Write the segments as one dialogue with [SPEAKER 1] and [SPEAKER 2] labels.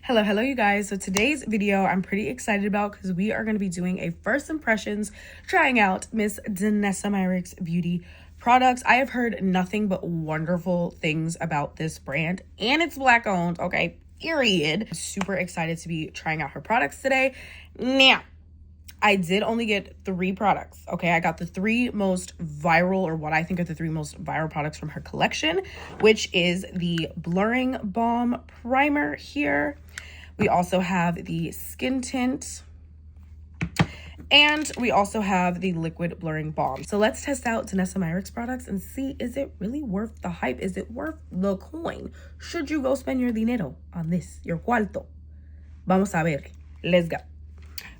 [SPEAKER 1] Hello you guys. So today's video I'm pretty excited about because we are going to be doing a first impressions trying out Miss Danessa Myricks beauty products. I have heard nothing but wonderful things about this brand, and it's Black owned, okay, period. Super excited to be trying out her products today. Now, I did only get 3 products, okay? I got the 3 most viral, or what I think are the 3 most viral products from her collection, which is the Blurring Balm Primer here. We also have the Skin Tint, and we also have the Liquid Blurring Balm. So let's test out Danessa Myricks products and see, is it really worth the hype? Is it worth the coin? Should you go spend your dinero on this, your cuarto? Vamos a ver. Let's go.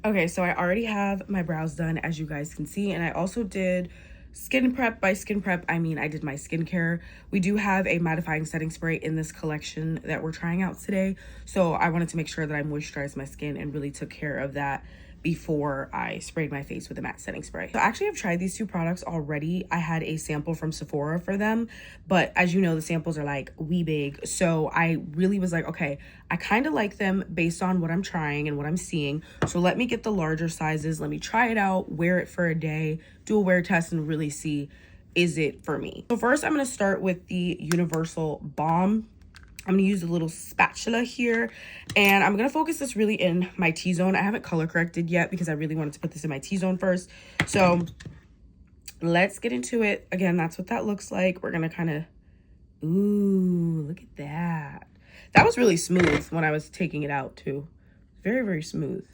[SPEAKER 1] Okay, so I already have my brows done, as you guys can see, and I also did skin prep. By skin prep, I mean I did my skincare. We do have a mattifying setting spray in this collection that we're trying out today, so I wanted to make sure that I moisturized my skin and really took care of that before I sprayed my face with a matte setting spray. So actually, I've tried these 2 products already. I had a sample from Sephora for them, but as you know, the samples are like wee big. So I really was like, okay, I kind of like them based on what I'm trying and what I'm seeing. So let me get the larger sizes. Let me try it out, wear it for a day, do a wear test, and really see, is it for me? So first, I'm going to start with the Universal Balm. I'm going to use a little spatula here, and I'm going to focus this really in my T-zone. I haven't color corrected yet because I really wanted to put this in my T-zone first. So let's get into it. Again, that's what that looks like. We're going to kind of, ooh, look at that. That was really smooth when I was taking it out too. Very, very smooth.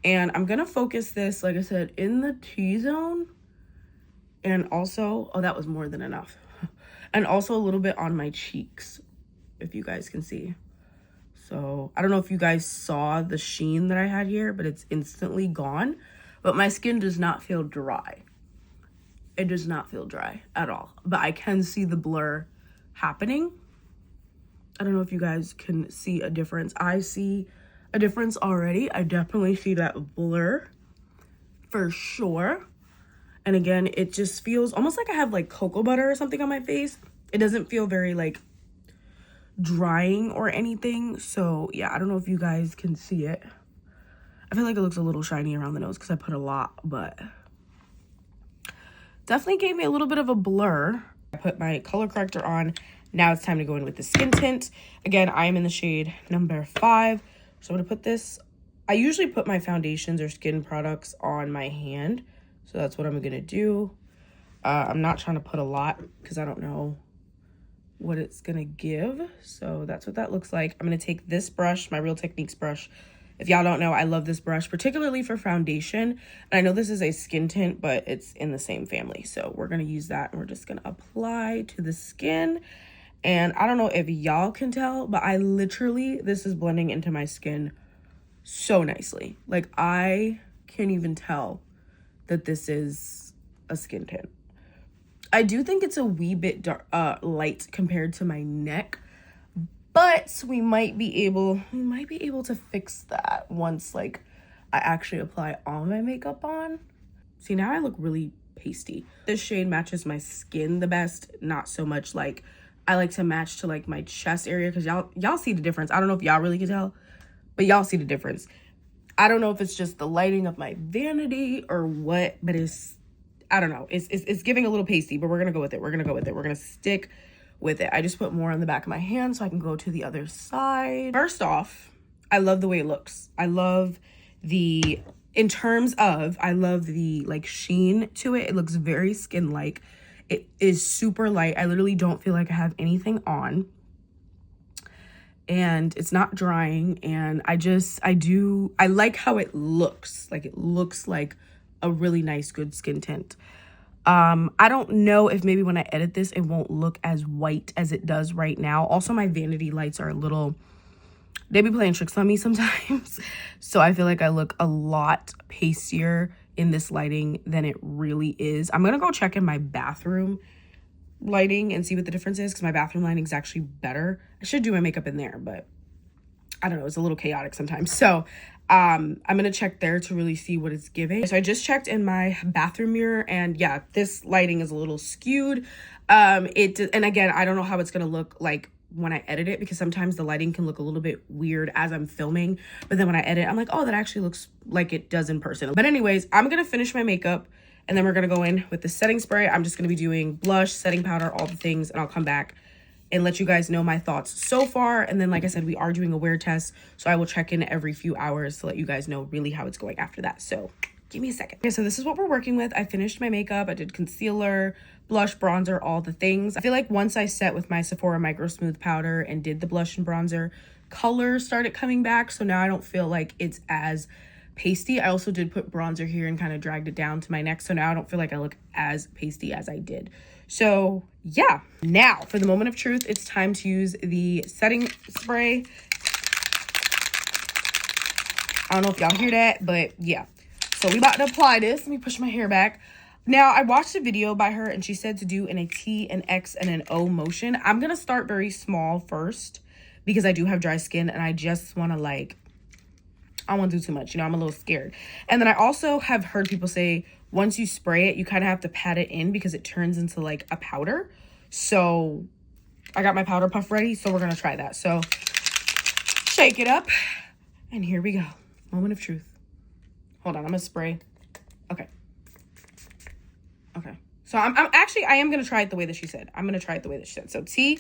[SPEAKER 1] And I'm going to focus this, like I said, in the T-zone. And also, oh, that was more than enough. And also a little bit on my cheeks, if you guys can see. So I don't know if you guys saw the sheen that I had here, but it's instantly gone. But my skin does not feel dry. It does not feel dry at all. But I can see the blur happening. I don't know if you guys can see a difference. I see a difference already. I definitely see that blur for sure. And again, it just feels almost like I have like cocoa butter or something on my face. It doesn't feel very like drying or anything. So yeah, I don't know if you guys can see it. I feel like it looks a little shiny around the nose because I put a lot, but definitely gave me a little bit of a blur. I put my color corrector on. Now it's time to go in with the skin tint. Again, I am in the shade number 5. So I'm gonna put this, I usually put my foundations or skin products on my hand, so that's what I'm gonna do. I'm not trying to put a lot because I don't know what it's gonna give. So that's what that looks like. I'm gonna take this brush, my Real Techniques brush. If y'all don't know, I love this brush, particularly for foundation. And I know this is a skin tint, but it's in the same family. So we're gonna use that and we're just gonna apply to the skin. And I don't know if y'all can tell, but I literally, this is blending into my skin so nicely. Like I can't even tell that this is a skin tint. I do think it's a wee bit dark, light compared to my neck, but we might be able to fix that once like I actually apply all my makeup on. See, now I look really pasty. This shade matches my skin the best, not so much like I like to match to like my chest area because y'all see the difference. I don't know if y'all really can tell, but y'all see the difference. I don't know if it's just the lighting of my vanity or what, but I don't know. It's giving a little pasty, but we're going to go with it. We're going to stick with it. I just put more on the back of my hand so I can go to the other side. First off, I love the way it looks. I love the like sheen to it. It looks very skin-like. It is super light. I literally don't feel like I have anything on. And it's not drying. And I like how it looks. Like it looks like a really nice, good skin tint. I don't know if maybe when I edit this, it won't look as white as it does right now. Also, my vanity lights are they be playing tricks on me sometimes. So I feel like I look a lot pastier in this lighting than it really is. I'm gonna go check in my bathroom lighting and see what the difference is because my bathroom lighting is actually better. I should do my makeup in there, but I don't know, it's a little chaotic sometimes. So I'm gonna check there to really see what it's giving. So I just checked in my bathroom mirror, and yeah, this lighting is a little skewed. And again, I don't know how it's gonna look like when I edit it, because sometimes the lighting can look a little bit weird as I'm filming, but then when I edit, I'm like, oh, that actually looks like it does in person. But anyways, I'm gonna finish my makeup and then we're gonna go in with the setting spray. I'm just gonna be doing blush, setting powder, all the things, and I'll come back and let you guys know my thoughts so far. And then, like I said, we are doing a wear test, so I will check in every few hours to let you guys know really how it's going after that. So give me a second. Okay, so this is what we're working with. I finished my makeup. I did concealer, blush, bronzer, all the things. I feel like once I set with my Sephora Micro Smooth powder and did the blush and bronzer, color started coming back. So now I don't feel like it's as pasty. I also did put bronzer here and kind of dragged it down to my neck. So now I don't feel like I look as pasty as I did. So yeah, now for the moment of truth, it's time to use the setting spray. I don't know if y'all hear that, but yeah. So we about to apply this. Let me push my hair back. Now, I watched a video by her and she said to do in a T, an X, and an O motion. I'm going to start very small first because I do have dry skin and I just want to I don't want to do too much. You know, I'm a little scared. And then I also have heard people say once you spray it, you kind of have to pat it in because it turns into like a powder. So I got my powder puff ready. So we're going to try that. So shake it up. And here we go. Moment of truth. Hold on, I'm gonna spray. Okay. Okay. So I am gonna try it the way that she said. I'm gonna try it the way that she said. So T,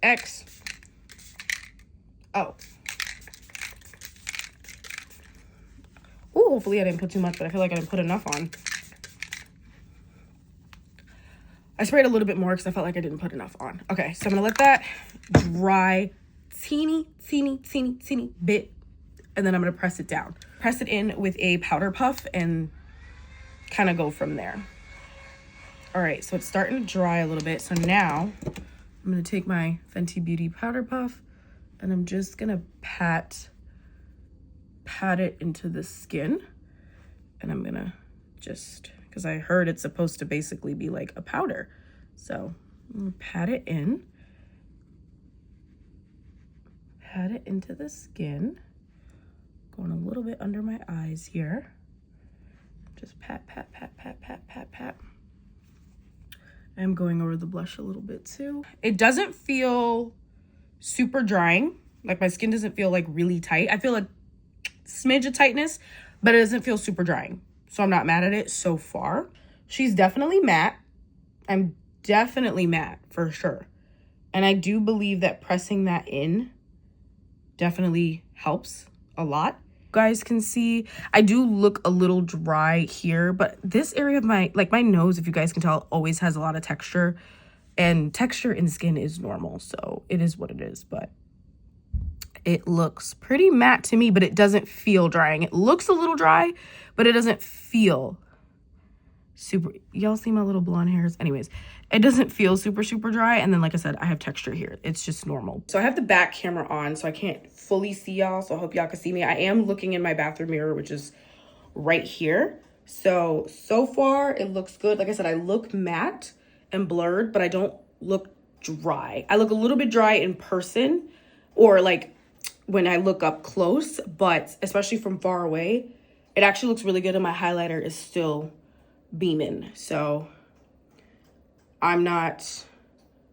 [SPEAKER 1] X, O. Ooh, hopefully I didn't put too much, but I feel like I didn't put enough on. I sprayed a little bit more because I felt like I didn't put enough on. Okay, so I'm gonna let that dry teeny bit. And then I'm going to press it down. Press it in with a powder puff and kind of go from there. All right, so it's starting to dry a little bit. So now I'm going to take my Fenty Beauty powder puff and I'm just going to pat it into the skin. And I'm going to just, because I heard it's supposed to basically be like a powder. So I'm going to pat it in. Pat it into the skin. Going a little bit under my eyes here. Just pat. I'm going over the blush a little bit too. It doesn't feel super drying. Like my skin doesn't feel like really tight. I feel a smidge of tightness, but it doesn't feel super drying. So I'm not mad at it so far. She's definitely matte. I'm definitely matte for sure. And I do believe that pressing that in definitely helps a lot. You guys can see I do look a little dry here, but this area of my nose, if you guys can tell, always has a lot of texture, and texture in skin is normal, so it is what it is. But it looks pretty matte to me, but it doesn't feel drying. It looks a little dry, but it doesn't feel super. Y'all see my little blonde hairs? Anyways, it doesn't feel super dry. And then, like I said, I have texture here. It's just normal. So I have the back camera on, so I can't fully see y'all. So I hope y'all can see me. I am looking in my bathroom mirror, which is right here. So far it looks good. Like I said, I look matte and blurred, but I don't look dry. I look a little bit dry in person or like when I look up close, but especially from far away, it actually looks really good. And my highlighter is still beaming. So I'm not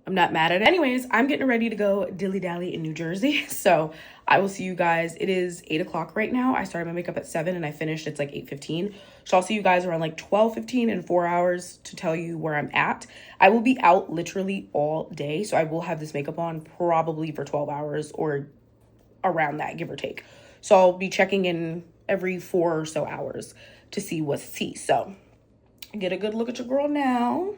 [SPEAKER 1] mad at it. Anyways, I'm getting ready to go dilly-dally in New Jersey. So I will see you guys. It is 8 o'clock right now. I started my makeup at 7 and I finished. It's like 8:15. So I'll see you guys around like 12:15 in 4 hours to tell you where I'm at. I will be out literally all day. So I will have this makeup on probably for 12 hours or around that, give or take. So I'll be checking in every 4 or so hours to see what's tea. So get a good look at your girl now.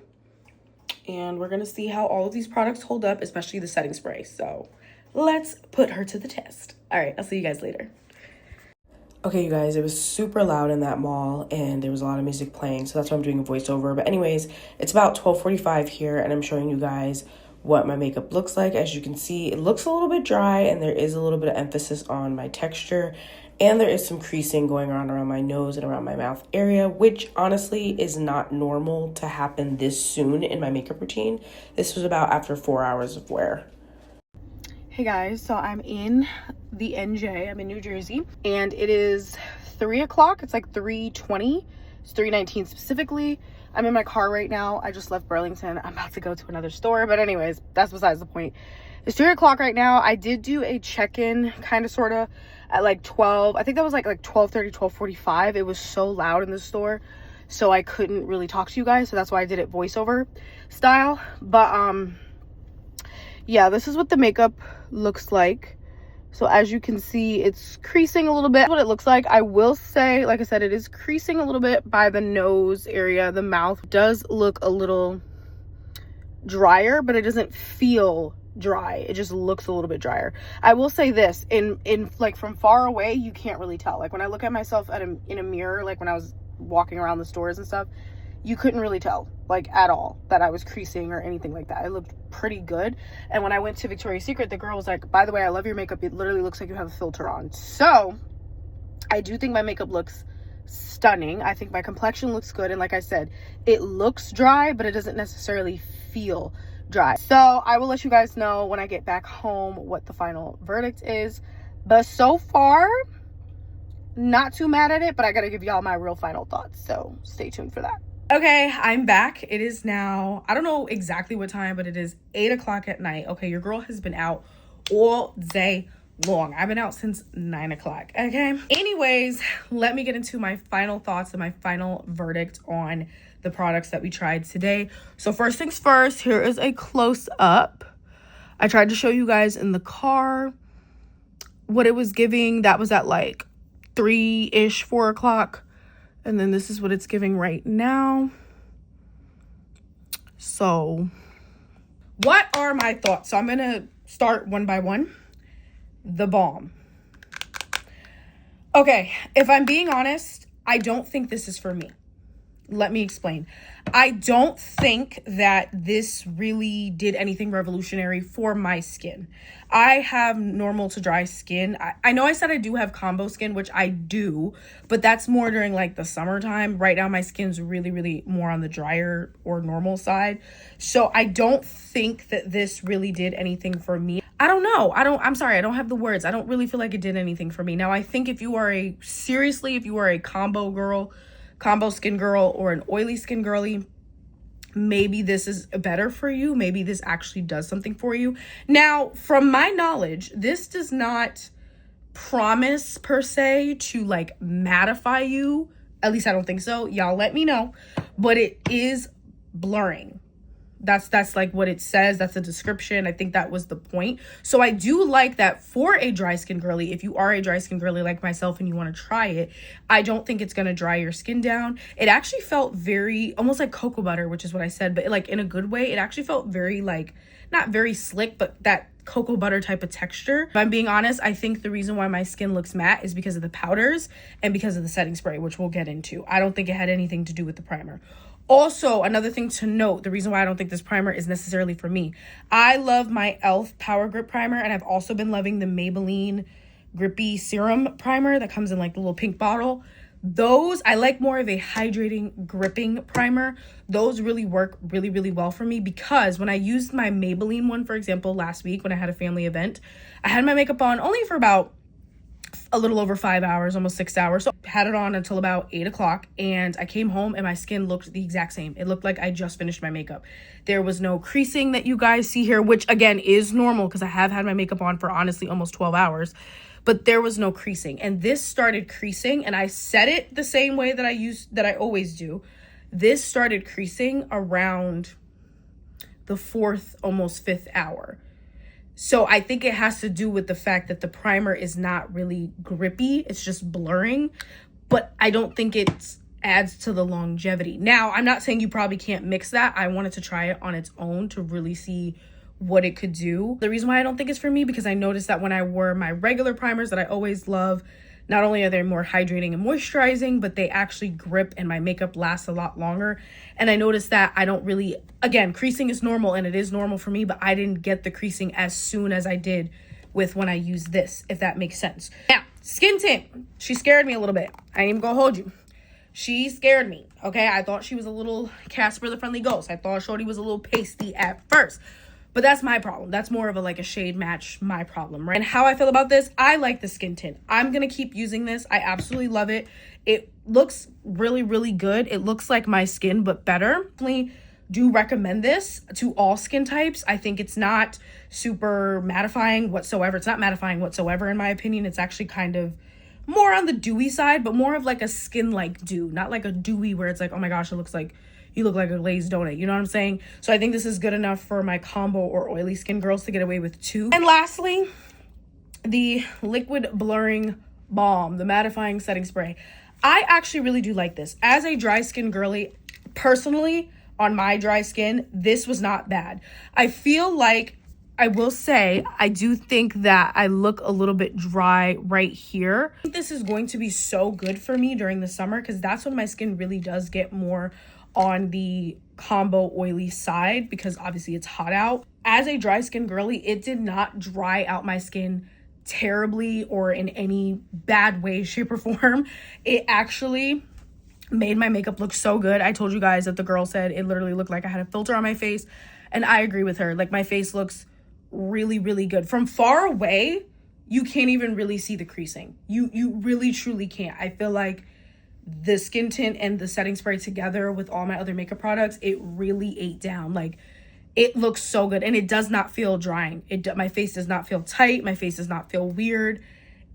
[SPEAKER 1] And we're going to see how all of these products hold up, especially the setting spray. So let's put her to the test. All right, I'll see you guys later. Okay, you guys, it was super loud in that mall and there was a lot of music playing. So that's why I'm doing a voiceover. But anyways, it's about 12:45 here and I'm showing you guys what my makeup looks like. As you can see, it looks a little bit dry and there is a little bit of emphasis on my texture. And there is some creasing going on around my nose and around my mouth area, which honestly is not normal to happen this soon in my makeup routine. This was about after 4 hours of wear. Hey guys, so I'm in the NJ. I'm in New Jersey and it is 3 o'clock. It's like 3:20. It's 3:19 specifically. I'm in my car right now. I just left Burlington. I'm about to go to another store. But anyways, that's besides the point. It's 3 o'clock right now. I did do a check-in kind of sort of at like 12. I think that was like 12:30, 12:45. It was so loud in the store, so I couldn't really talk to you guys. So that's why I did it voiceover style. But yeah, this is what the makeup looks like. So as you can see, it's creasing a little bit. What it looks like, I will say, like I said, it is creasing a little bit by the nose area. The mouth does look a little drier, but it doesn't feel dry. It just looks a little bit drier. I will say this, in like from far away, you can't really tell. Like when I look at myself in a mirror, like when I was walking around the stores and stuff, you couldn't really tell like at all that I was creasing or anything like that. It looked pretty good. And when I went to Victoria's Secret, the girl was like, by the way, I love your makeup. It literally looks like you have a filter on. So I do think my makeup looks stunning. I think my complexion looks good. And like I said, it looks dry, but it doesn't necessarily feel dry. So I will let you guys know when I get back home what the final verdict is. But so far, not too mad at it, but I gotta give y'all my real final thoughts. So stay tuned for that. Okay, I'm back. It is now, I don't know exactly what time, but it is 8 o'clock at night. Okay, your girl has been out all day long. I've been out since 9 o'clock. Okay. Anyways, let me get into my final thoughts and my final verdict on the products that we tried today. So first things first, here is a close up. I tried to show you guys in the car what it was giving. That was at like 3-ish, 4 o'clock. And then this is what it's giving right now. So what are my thoughts? So I'm going to start one by one. The balm. Okay, if I'm being honest, I don't think this is for me. Let me explain. I don't think that this really did anything revolutionary for my skin. I have normal to dry skin. I know I said I do have combo skin, which I do, but that's more during like the summertime. Right now, my skin's really, really more on the drier or normal side. So I don't think that this really did anything for me. I don't know. I'm sorry. I don't have the words. I don't really feel like it did anything for me. Now, I think if you are a combo skin girl or an oily skin girly, maybe this is better for you. Maybe this actually does something for you. Now, from my knowledge, this does not promise per se to like mattify you. At least I don't think so. Y'all let me know. But it is blurring. That's like what it says. That's the description. I think that was the point. So I do like that for a dry skin girly. If you are a dry skin girly like myself and you want to try it, I don't think it's going to dry your skin down. It actually felt very, almost like cocoa butter, which is what I said, but like in a good way. It actually felt very like, not very slick, but that cocoa butter type of texture. If I'm being honest, I think the reason why my skin looks matte is because of the powders and because of the setting spray, which we'll get into. I don't think it had anything to do with the primer. Also, another thing to note, the reason why I don't think this primer is necessarily for me. I love my e.l.f. Power Grip Primer, and I've also been loving the Maybelline Grippy Serum Primer that comes in like the little pink bottle. Those, I like more of a hydrating, gripping primer. Those really work really, really well for me because when I used my Maybelline one, for example, last week when I had a family event, I had my makeup on only for about a little over 5 hours, almost 6 hours. So I had it on until about 8 o'clock and I came home and my skin looked the exact same. It looked like I just finished my makeup. There was no creasing that you guys see here, which again is normal because I have had my makeup on for honestly almost 12 hours, but there was no creasing. And this started creasing and I set it the same way that I always do. This started creasing around the 4th, almost 5th hour. So I think it has to do with the fact that the primer is not really grippy. It's just blurring, but I don't think it adds to the longevity. Now, I'm not saying you probably can't mix that. I wanted to try it on its own to really see what it could do. The reason why I don't think it's for me, because I noticed that when I wore my regular primers that I always love, not only are they more hydrating and moisturizing, but they actually grip and my makeup lasts a lot longer. And I noticed that I don't really, again, creasing is normal and it is normal for me, but I didn't get the creasing as soon as I did with when I used this, if that makes sense. Now, skin tint, she scared me a little bit. I ain't even gonna hold you. She scared me, okay? I thought she was a little Casper the Friendly Ghost. I thought Shorty was a little pasty at first. But that's my problem. That's more of a like a shade match, my problem, right? And how I feel about this, I like the skin tint. I'm gonna keep using this. I absolutely love it. It looks really, really good. It looks like my skin, but better. Definitely do recommend this to all skin types. I think it's not super mattifying whatsoever. It's not mattifying whatsoever in my opinion. It's actually kind of more on the dewy side, but more of like a skin-like dew, not like a dewy where it's like, oh my gosh, it looks like you look like a glazed donut. You know what I'm saying? So I think this is good enough for my combo or oily skin girls to get away with too. And lastly, the liquid blurring balm, the mattifying setting spray. I actually really do like this. As a dry skin girly, personally, on my dry skin, this was not bad. I feel like, I will say, I do think that I look a little bit dry right here. I think this is going to be so good for me during the summer because that's when my skin really does get more on the combo oily side because obviously it's hot out. As a dry skin girly, it did not dry out my skin terribly or in any bad way, shape, or form. It actually made my makeup look so good. I told you guys that the girl said it literally looked like I had a filter on my face, and I agree with her. Like, my face looks really, really good. From far away, you can't even really see the creasing. You really, truly can't. I feel like the skin tint and the setting spray together with all my other makeup products, it really ate down. Like, it looks so good, and it does not feel drying. My face does not feel tight. My face does not feel weird.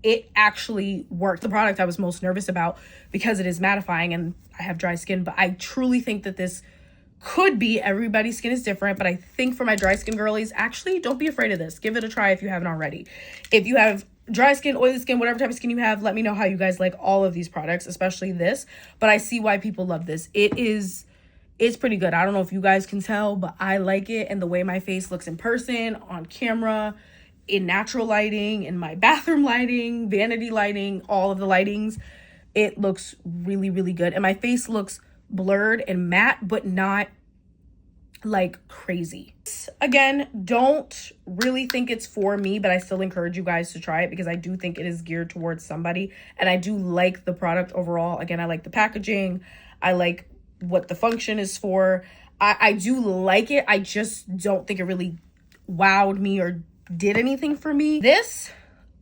[SPEAKER 1] It actually worked. The product I was most nervous about because it is mattifying and I have dry skin, but I truly think that this could be, everybody's skin is different, but I think for my dry skin girlies, actually don't be afraid of this. Give it a try if you haven't already. If you have dry skin, oily skin, whatever type of skin you have, let me know how you guys like all of these products, especially this. But I see why people love this. It's pretty good. I don't know if you guys can tell, but I like it, and the way my face looks in person, on camera, in natural lighting, in my bathroom lighting, vanity lighting, all of the lightings, it looks really, really good. And my face looks blurred and matte, but not like crazy. Again, don't really think it's for me, but I still encourage you guys to try it because I do think it is geared towards somebody, and I do like the product overall. Again, I like the packaging. I like what the function is for. I do like it. I just don't think it really wowed me or did anything for me. This,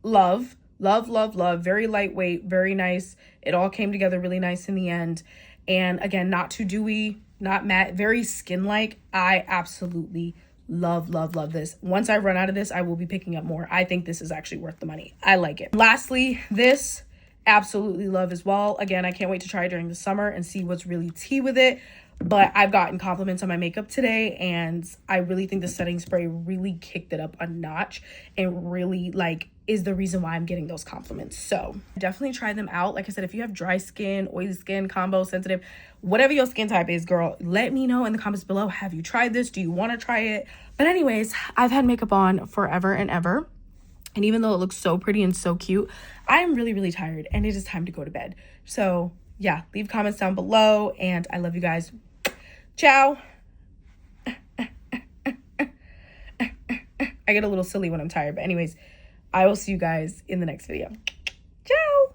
[SPEAKER 1] love, very lightweight, very nice. It all came together really nice in the end. And again, not too dewy, not matte, very skin-like. I absolutely love this. Once I run out of this, I will be picking up more. I think this is actually worth the money. I like it. Lastly, this, absolutely love as well. Again, I can't wait to try it during the summer and see what's really tea with it. But I've gotten compliments on my makeup today, and I really think the setting spray really kicked it up a notch and really like is the reason why I'm getting those compliments. So definitely try them out. Like I said, if you have dry skin, oily skin, combo, sensitive, whatever your skin type is, girl, let me know in the comments below. Have you tried this? Do you want to try it? But anyways, I've had makeup on forever and ever. And even though it looks so pretty and so cute, I'm really, really tired and it is time to go to bed. So yeah, leave comments down below, and I love you guys. Ciao. I get a little silly when I'm tired, but anyways, I will see you guys in the next video. Ciao.